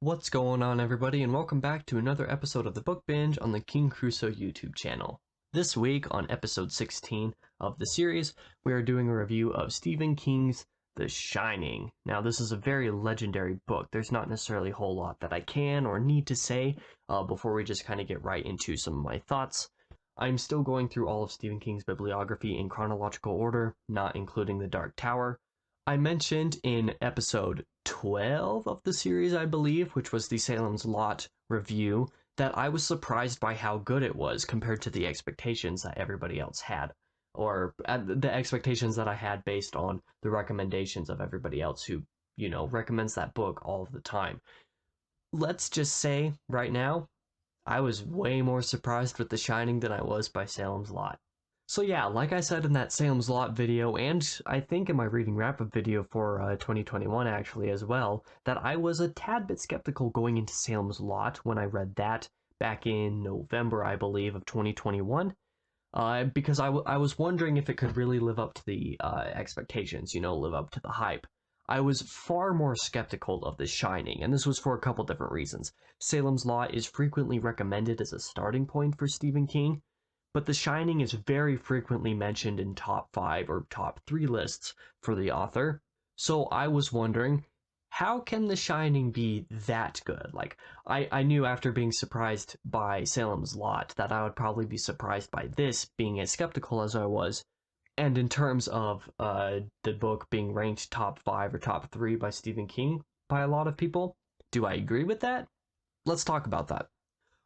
What's going on, everybody, and welcome back to another episode of the Book Binge on the King Crusoe YouTube channel. This week, on episode 16 of the series, we are doing a review of Stephen King's The Shining. Now, this is a very legendary book. There's not necessarily a whole lot that I can or need to say before we just kind of get right into some of my thoughts. I'm still going through all of Stephen King's bibliography in chronological order, not including The Dark Tower. I mentioned in episode 12 of the series, I believe, which was the Salem's Lot review, that I was surprised by how good it was compared to the expectations that everybody else had, or the expectations that I had based on the recommendations of everybody else who, recommends that book all of the time. Let's just say right now, I was way more surprised with The Shining than I was by Salem's Lot. So yeah, like I said in that Salem's Lot video, and I think in my reading wrap-up video for 2021 actually as well, that I was a tad bit skeptical going into Salem's Lot when I read that back in November, I believe, of 2021, because I was wondering if it could really live up to the expectations, live up to the hype. I was far more skeptical of The Shining, and this was for a couple different reasons. Salem's Lot is frequently recommended as a starting point for Stephen King, but The Shining is very frequently mentioned in top 5 or top 3 lists for the author. So I was wondering, how can The Shining be that good? Like, I knew after being surprised by Salem's Lot that I would probably be surprised by this, being as skeptical as I was. And in terms of the book being ranked top 5 or top 3 by Stephen King by a lot of people, do I agree with that? Let's talk about that.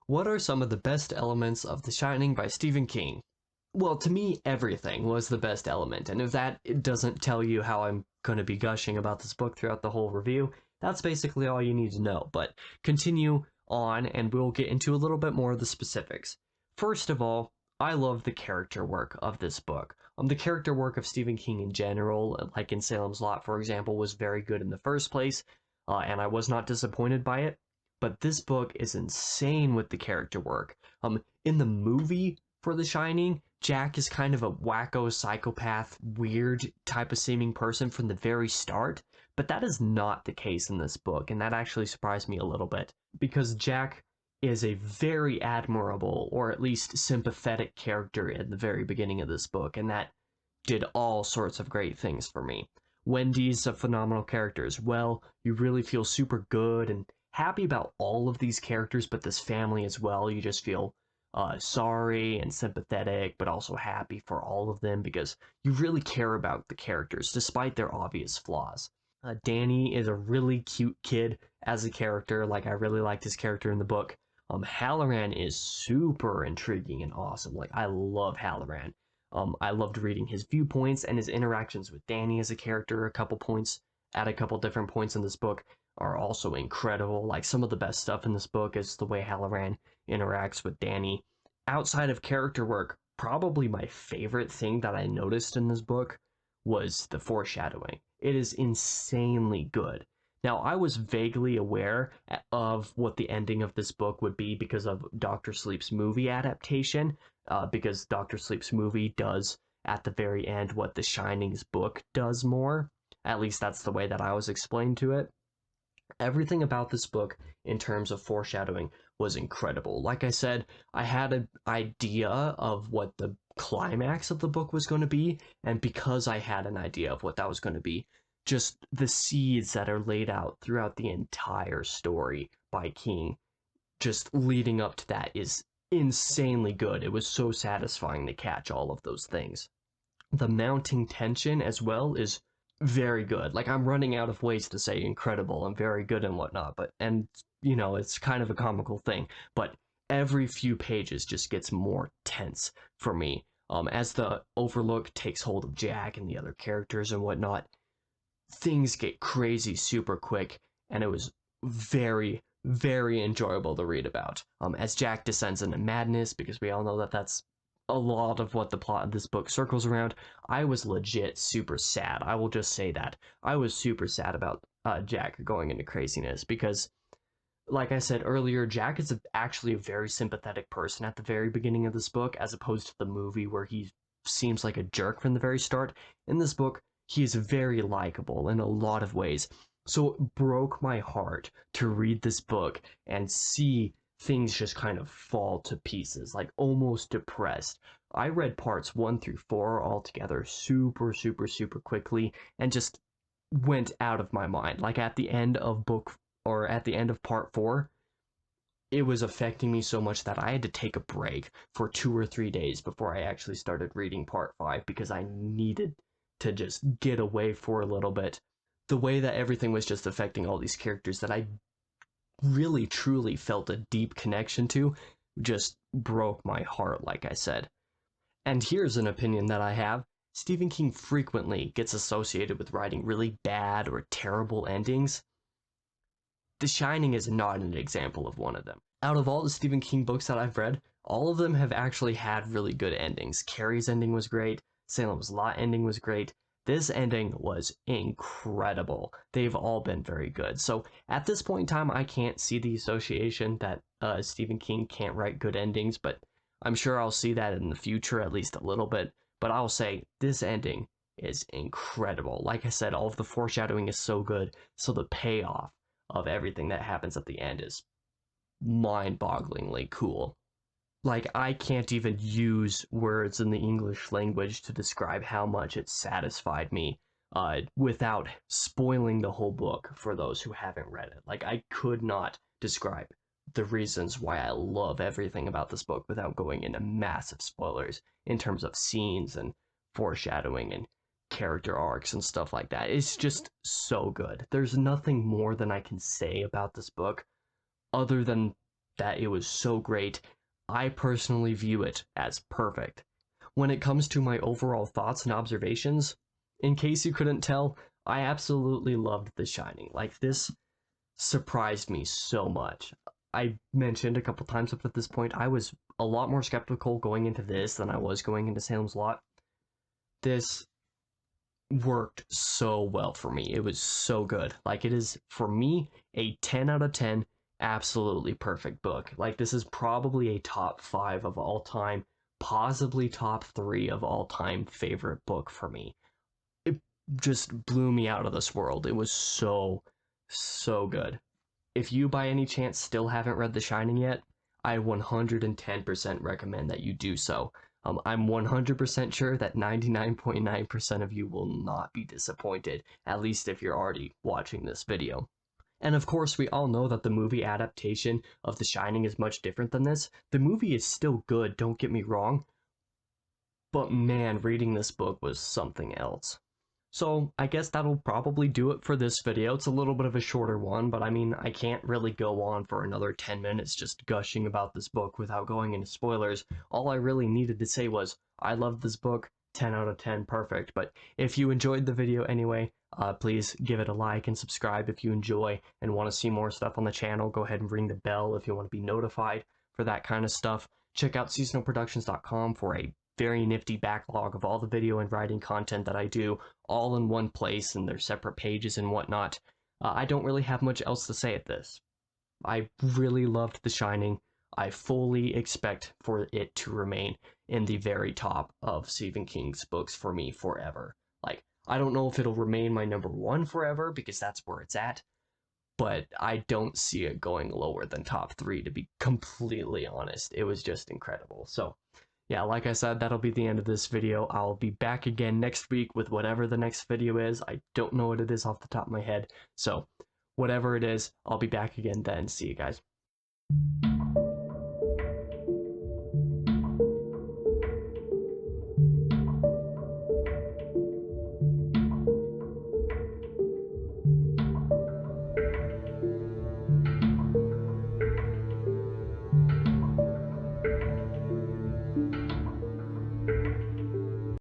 What are some of the best elements of The Shining by Stephen King? Well, to me, everything was the best element, and if that doesn't tell you how I'm going to be gushing about this book throughout the whole review, that's basically all you need to know. But continue on, and we'll get into a little bit more of the specifics. First of all, I love the character work of this book. The character work of Stephen King in general, like in Salem's Lot, for example, was very good in the first place, and I was not disappointed by it. But this book is insane with the character work. In the movie for The Shining, Jack is kind of a wacko, psychopath, weird type of seeming person from the very start, but that is not the case in this book, and that actually surprised me a little bit, because Jack is a very admirable, or at least sympathetic character at the very beginning of this book, and that did all sorts of great things for me. Wendy's a phenomenal character as well. You really feel super good and happy about all of these characters, but this family as well. You just feel sorry and sympathetic, but also happy for all of them because you really care about the characters despite their obvious flaws. Danny is a really cute kid as a character. Like, I really liked his character in the book. Halloran is super intriguing and awesome. Like, I love Halloran. I loved reading his viewpoints and his interactions with Danny as a character. A couple different points in this book are also incredible. Like, some of the best stuff in this book is the way Halloran interacts with Danny. Outside of character work, probably my favorite thing that I noticed in this book was the foreshadowing. It is insanely good. Now, I was vaguely aware of what the ending of this book would be because of Dr. Sleep's movie adaptation, because Dr. Sleep's movie does, at the very end, what The Shining's book does more. At least that's the way that I was explained to it. Everything about this book in terms of foreshadowing was incredible. Like I said, I had an idea of what the climax of the book was going to be, and because I had an idea of what that was going to be, just the seeds that are laid out throughout the entire story by King, just leading up to that, is insanely good. It was so satisfying to catch all of those things. The mounting tension as well is very good. Like, I'm running out of ways to say incredible and very good and whatnot, it's kind of a comical thing, but every few pages just gets more tense for me. As the Overlook takes hold of Jack and the other characters and whatnot, things get crazy super quick, and it was very, very enjoyable to read about. As Jack descends into madness, because we all know that that's a lot of what the plot of this book circles around, I was legit super sad. I will just say that. I was super sad about Jack going into craziness, because, like I said earlier, Jack is actually a very sympathetic person at the very beginning of this book, as opposed to the movie where he seems like a jerk from the very start. In this book, he is very likable in a lot of ways. So it broke my heart to read this book and see things just kind of fall to pieces, like almost depressed. I read parts 1 through 4 all together super, super, super quickly and just went out of my mind. Like at the end of at the end of part 4, it was affecting me so much that I had to take a break for 2 or 3 days before I actually started reading part 5 because I needed to just get away for a little bit. The way that everything was just affecting all these characters that I really truly felt a deep connection to just broke my heart, like I said. And here's an opinion that I have. Stephen King frequently gets associated with writing really bad or terrible endings. The Shining is not an example of one of them. Out of all the Stephen King books that I've read, all of them have actually had really good endings. Carrie's ending was great. Salem's Lot ending was great. This ending was incredible. They've all been very good. So at this point in time, I can't see the association that Stephen King can't write good endings, but I'm sure I'll see that in the future, at least a little bit. But I'll say this ending is incredible. Like I said, all of the foreshadowing is so good, so the payoff of everything that happens at the end is mind-bogglingly cool. Like, I can't even use words in the English language to describe how much it satisfied me without spoiling the whole book for those who haven't read it. Like, I could not describe the reasons why I love everything about this book without going into massive spoilers in terms of scenes and foreshadowing and character arcs and stuff like that. It's just so good. There's nothing more than I can say about this book other than that it was so great. I personally view it as perfect. When it comes to my overall thoughts and observations, in case you couldn't tell, I absolutely loved The Shining. Like, this surprised me so much. I mentioned a couple times up at this point, I was a lot more skeptical going into this than I was going into Salem's Lot. This worked so well for me. It was so good. Like, it is, for me, a 10 out of 10 absolutely perfect book. Like, this is probably a top 5 of all time, possibly top 3 of all time favorite book for me. It just blew me out of this world. It was so, so good. If you by any chance still haven't read The Shining yet, I 110% recommend that you do so. I'm 100% sure that 99.9% of you will not be disappointed, at least if you're already watching this video. And of course, we all know that the movie adaptation of The Shining is much different than this. The movie is still good, don't get me wrong, but man, reading this book was something else. So I guess that'll probably do it for this video. It's a little bit of a shorter one, but I mean, I can't really go on for another 10 minutes just gushing about this book without going into spoilers. All I really needed to say was, I love this book, 10 out of 10, perfect. But if you enjoyed the video anyway, please give it a like and subscribe if you enjoy and want to see more stuff on the channel. Go ahead and ring the bell if you want to be notified for that kind of stuff. Check out seasonalproductions.com for a very nifty backlog of all the video and writing content that I do, all in one place, and their separate pages and whatnot. I don't really have much else to say at this. I really loved The Shining. I fully expect for it to remain in the very top of Stephen King's books for me forever. Like, I don't know if it'll remain my #1 forever, because that's where it's at, but I don't see it going lower than top 3, to be completely honest. It was just incredible. So, yeah, like I said, that'll be the end of this video. I'll be back again next week with whatever the next video is. I don't know what it is off the top of my head. So, whatever it is, I'll be back again then. See you guys.